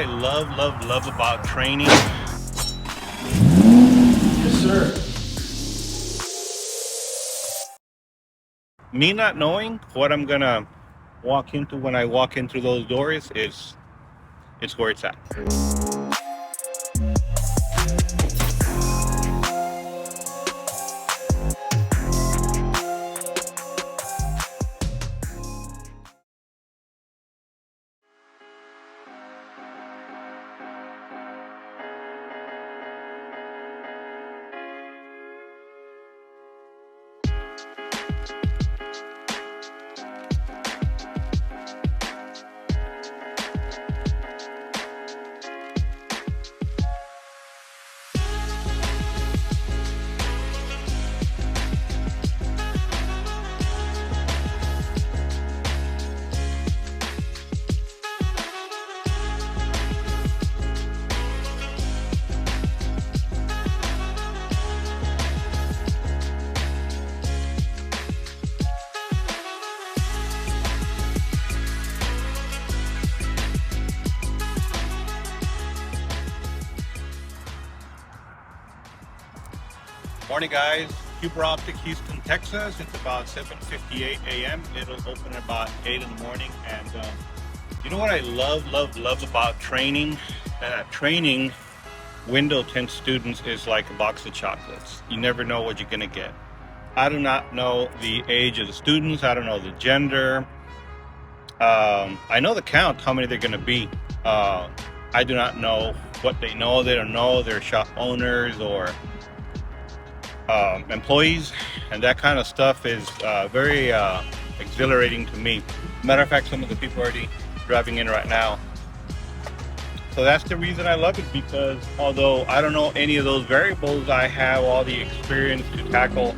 I love about training? Yes, sir. Me not knowing what I'm gonna walk into when I walk in through those doors is it's where it's at. Morning, guys. Cuber Optic, Houston, Texas. It's about 7:58 a.m. It'll open at about 8 in the morning. And you know what I love about training? That training window tint students is like a box of chocolates. You never know what you're gonna get. I do not know the age of the students. I don't know the gender. I know the count, how many they're gonna be. I do not know what they know. They don't know they're shop owners or employees, and that kind of stuff is very exhilarating to me. Matter of fact, some of the people are already driving in right now. So that's the reason I love it, because although I don't know any of those variables, I have all the experience to tackle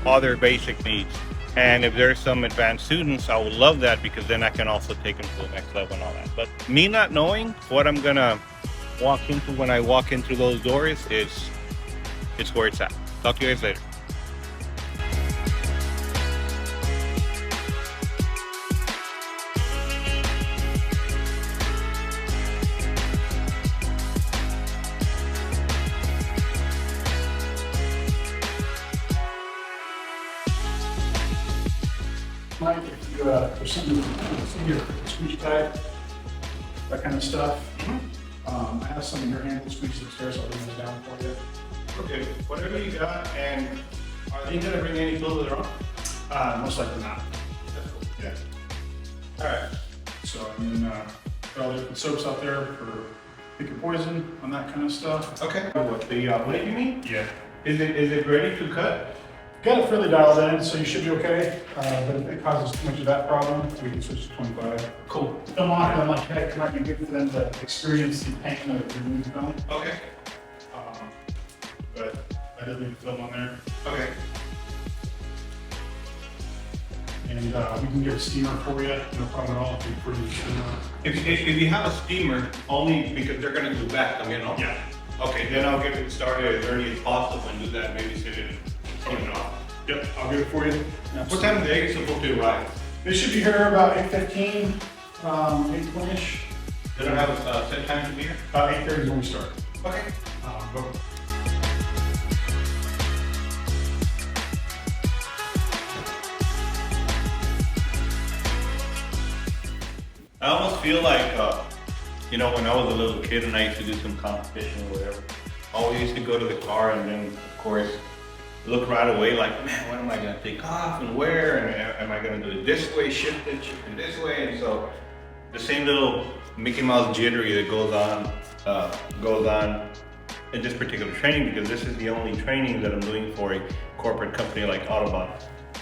all their basic needs. And if there's some advanced students, I would love that, because then I can also take them to the next level and all that. But me not knowing what I'm gonna walk into when I walk in through those doors is it's where it's at. Talk to you guys later. Mike, if you, there's something in your squeeze type, that kind of stuff. I have some in your hand that squeezes upstairs, so I'll bring those down for you. Okay, whatever you got, and are they gonna bring any tools of their own? Most likely not. That's cool. Yeah. Alright. So, I mean, got all the different soaps out there for picking poison on that kind of stuff. Okay. What, the blade you mean? Yeah. Is it ready to cut? Got it fairly dialed in, so you should be okay. But if it causes too much of that problem, we can switch to 25. Cool. Film on it, I'm like, hey, it might be good for them to experience the pain of the new film. Okay. But I did leave the film on there. Okay. And we can get a steamer for you, no problem at all, if you prefer the steamer. If you have a steamer, only because they're gonna do back, you know? Yeah. Okay, then I'll get it started as early as possible and do that, maybe sit it and off. Yep, I'll get it for you. What time is the egg supposed to arrive? They should be here about 8:15, 8:20ish. They don't have a set time to be here? About 8:30 is when we start. Okay. But I almost feel like, you know, when I was a little kid and I used to do some competition or whatever, I always used to go to the car and then, of course, look right away like, man, when am I going to take off and where? And am I going to do it this way, shift it this way? And so the same little Mickey Mouse jittery that goes on in this particular training, because this is the only training that I'm doing for a corporate company like Autobahn.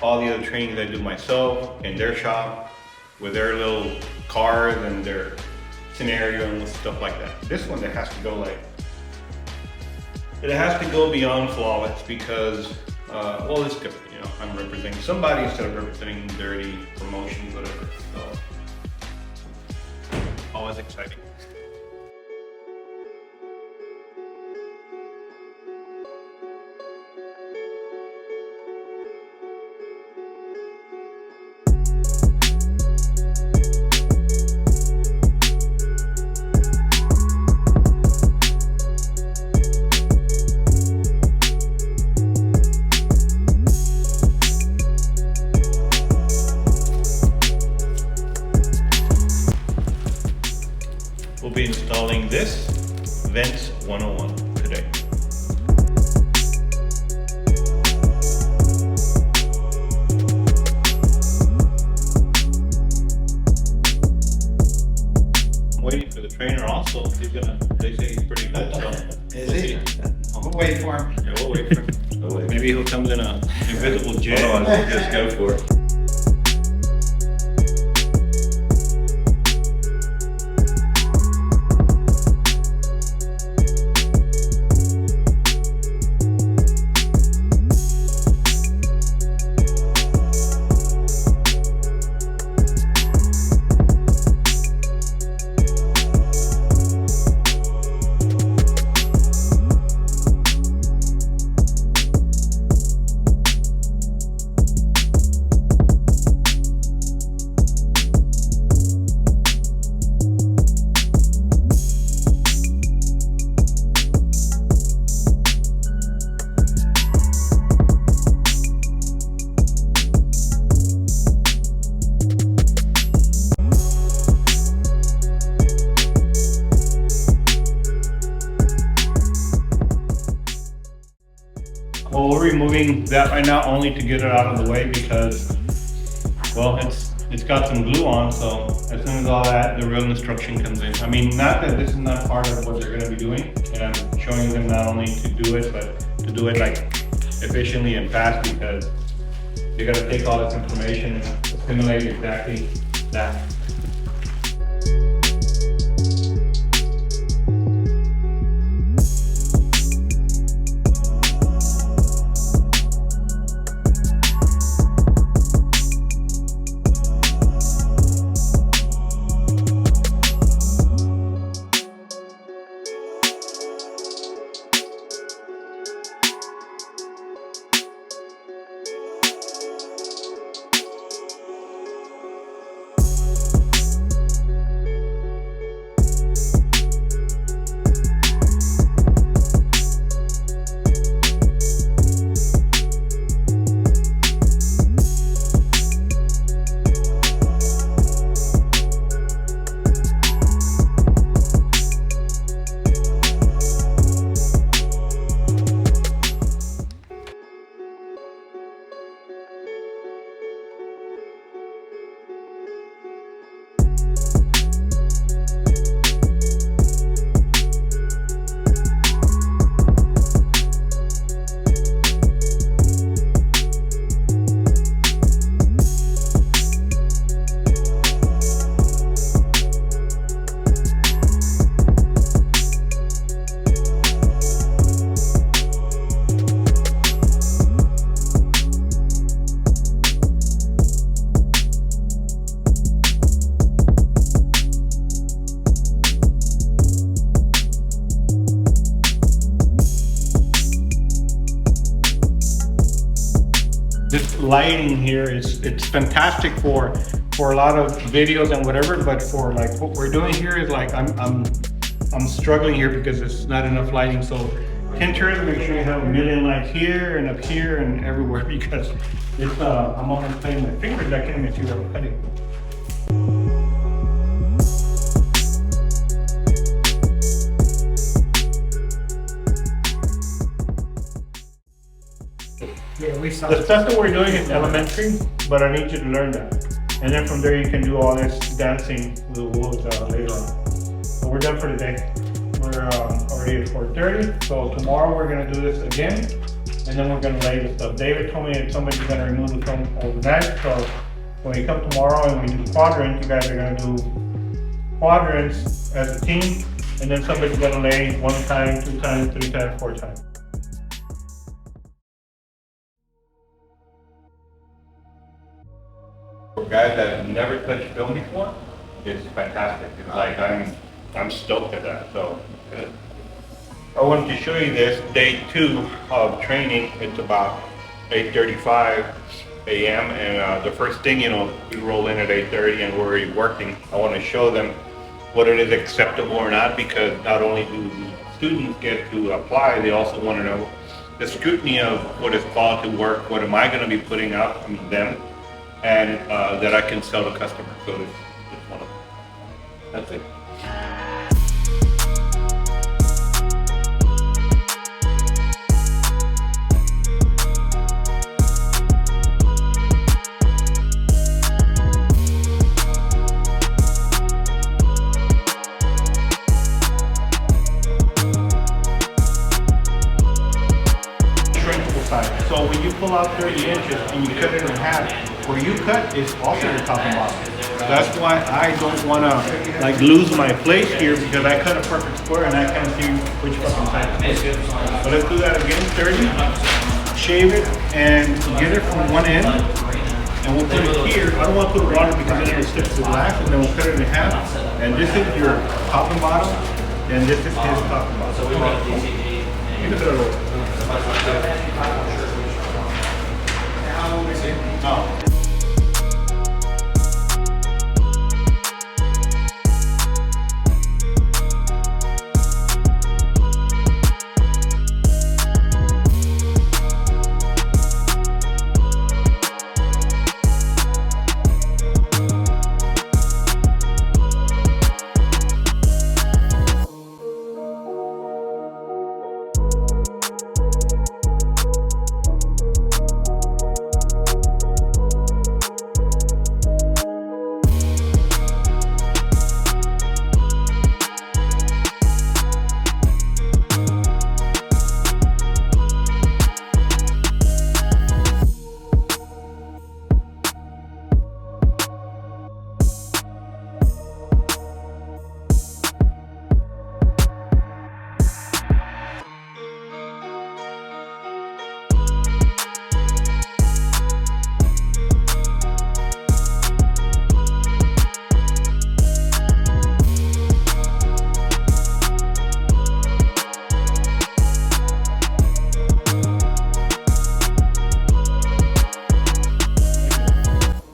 All the other trainings I do myself in their shop with their little cars and their scenario and stuff like that. This one, it has to go like, it has to go beyond flawless, because, well, it's different, you know, I'm representing somebody instead of representing dirty promotions, whatever, so, always exciting. we'll be installing this Vents 101 today. I'm waiting for the trainer also. They say he's pretty good, so. Is he? We'll wait for him. Yeah, we'll wait for him. Maybe he'll come in a invisible jet. Otherwise, we'll just go for it. Well, we're removing that right now only to get it out of the way because, well, it's got some glue on, so as soon as all that, the real instruction comes in. I mean, not that this is not part of what they're gonna be doing, and I'm showing them not only to do it, but to do it like efficiently and fast because they gotta take all this information and assimilate exactly that. This lighting here it's fantastic for a lot of videos and whatever, but for like what we're doing here is like I'm struggling here because there's not enough lighting. So tinters, make sure you have a million lights here and up here and everywhere because it's I'm almost playing my fingers. I can't even see what I'm cutting. Yeah, we saw The stuff that we're doing is elementary, but I need you to learn that. And then from there you can do all this dancing with the wolves later on. So we're done for today. We're already at 4:30, so tomorrow we're gonna do this again, and then we're gonna lay the stuff. David told me that somebody's gonna remove the film overnight, so when we come tomorrow and we do quadrants, you guys are gonna do quadrants as a team, and then somebody's gonna lay 1 time, 2 times, 3 times, 4 times. For guys that have never touched film before, it's fantastic. It's like I'm stoked at that. So I wanted to show you this day 2 of training. It's about 8:35 a.m. and the first thing, you know, we roll in at 8:30 and we're already working. I want to show them what it is acceptable or not, because not only do the students get to apply, they also want to know the scrutiny of what is quality work, what am I going to be putting out, I mean them, and that I can sell to customers. So it's one of them. That's it. pull out 30 inches and you cut it in half, where you cut is also your top and bottom. That's why I don't wanna like lose my place here because I cut a perfect square and I can't see which fucking side to put it. But let's do that again, 30, shave it and get it from one end. And we'll put it here. I don't want to put water because then it'll stick to the glass, and then we'll cut it in half. And this is your top and bottom, and this is his top and bottom. So we want DCG. You can throw it over. No.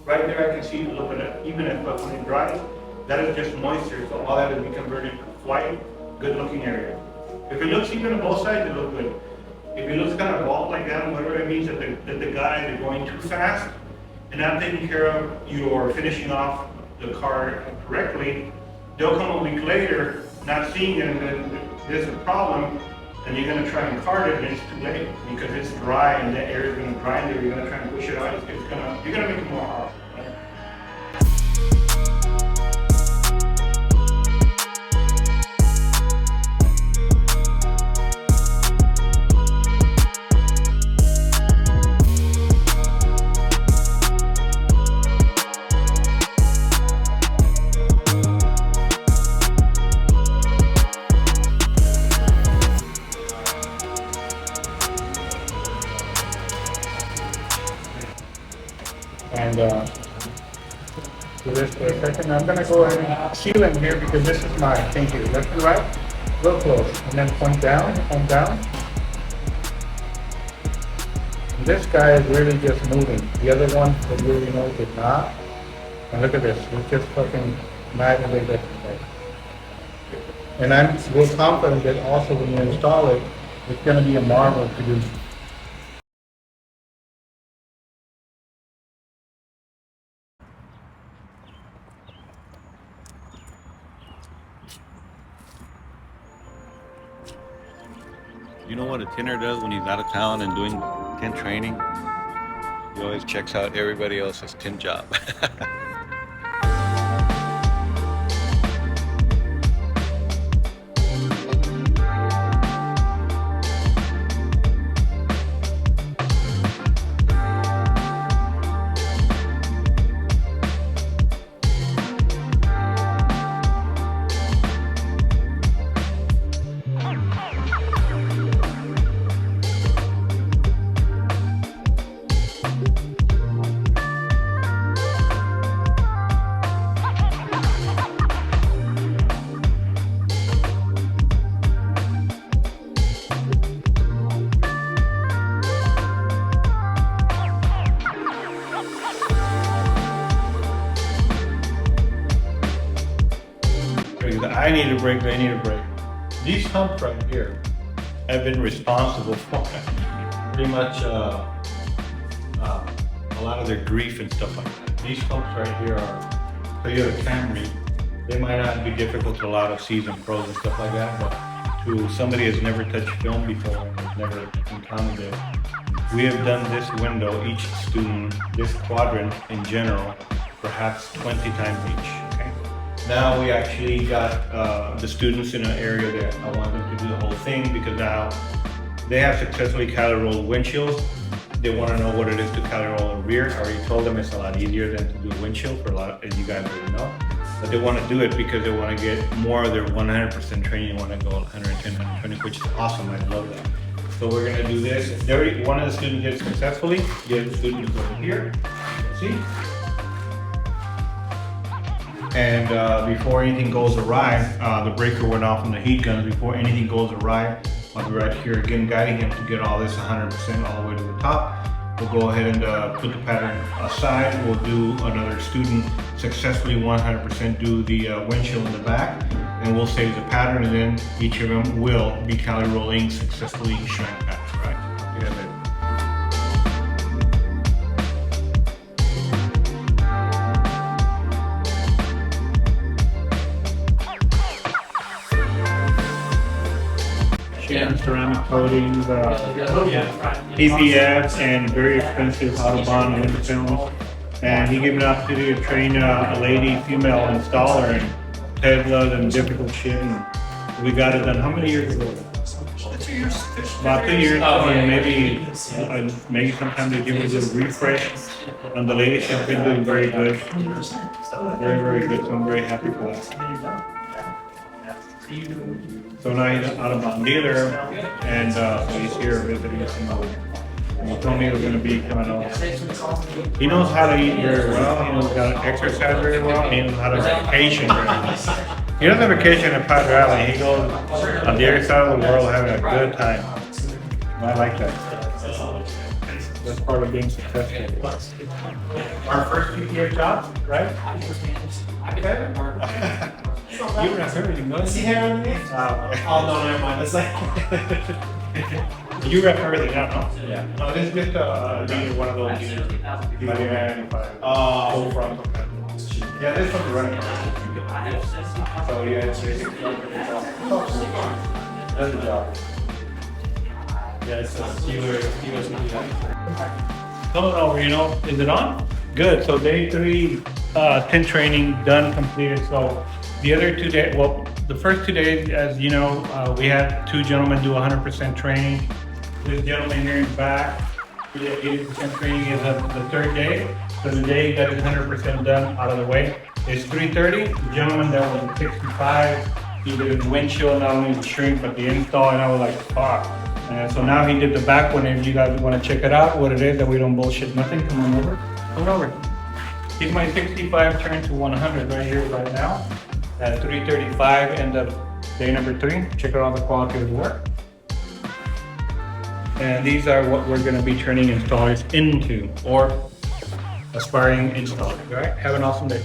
Right there, I can see a little bit of, even if when it dries, that is just moisture, so all that is be converted to white, good looking area. If it looks even on both sides, it looks good. If it looks kind of bald like that, whatever it means that the guys are going too fast and not taking care of your finishing off the car correctly, they'll come a week later, not seeing it, and then there's a problem, and you're gonna try and cart it, and it's too late because it's dry and that area is gonna dry, and you're gonna try and push it out. You're gonna make it more hard. And do this for a second. I'm gonna go ahead and seal in here because this is my thing here. Left and right, real close, and then point down, point down. And this guy is really just moving. The other one, that you really know, did not. And look at this, it's just fucking magically different. And I'm real confident that also when you install it, it's gonna be a marvel to do. You know what a tinner does when he's out of town and doing tint training? He always checks out everybody else's tint job. I need a break, they need a break. These humps right here have been responsible for pretty much a lot of their grief and stuff like that. These humps right here are Toyota Camry. They might not be difficult to a lot of seasoned pros and stuff like that, but to somebody who's never touched film before and has never encountered it, we have done this window, each student, this quadrant in general, perhaps 20 times each. Okay? Now we actually got the students in an area that I want them to do the whole thing because now they have successfully calibrated windshields. they want to know what it is to cali roll a rear. I already told them it's a lot easier than to do a windshield for a lot, as you guys already know. But they want to do it because they want to get more of their 100% training. They want to go 110, 120, which is awesome. I love that. So we're going to do this. One of the students did it successfully. The other student is over here. See? And before anything goes awry, the breaker went off on the heat guns. Before anything goes awry, I'll be right here again guiding him to get all this 100% all the way to the top. We'll go ahead and put the pattern aside. We'll do another student successfully 100% do the windshield in the back, and we'll save the pattern, and then each of them will be cali rolling successfully shine patterns, right? Yeah, ceramic coatings, PPF, and very expensive Autobahn window films. And he gave me an opportunity to train a lady, female installer, and Tesla and difficult shit. And we got it done. How many years ago? 2 years. About 2 years. And maybe sometime they give me a little refresh. And the lady, she's been doing very good. Very, very good. So I'm very happy for that. So now he's an Autobahn dealer, and so he's here visiting us. And he told me he was going to be coming on. He knows how to eat very well. He knows how to exercise very well. He knows how to vacation very well. He doesn't vacation in Padre Island. He goes on the other side of the world having a good time. I like that. That's part of being successful. Our first PPF job, right? You rep everything, don't you? Oh, no, never mind. It's like you rep everything now, no? Yeah. No, this is just one of those units. Oh, from. Yeah, this one's running. So yeah, it's that's the job. Yeah, it's a coming over, you know, is it on? Good. So day 3, tint training done, completed. So the other 2 days, well, the first 2 days, as you know, we had 2 gentlemen do 100% training. This gentleman here in back, he did 80% training is the 3rd day. So the day he got his 100% done out of the way. It's 3:30. The gentleman that was at 65, he did the windshield, not only the shrink, but the install, and I was like, fuck. And so now he did the back one. If you guys want to check it out, what it is, that we don't bullshit nothing, come on over. Come over. He's my 65 turned to 100 right here, right now. At 3:35, end of day number 3. Check out all the quality of the work. And these are what we're going to be turning installers into, or aspiring installers. All right, have an awesome day.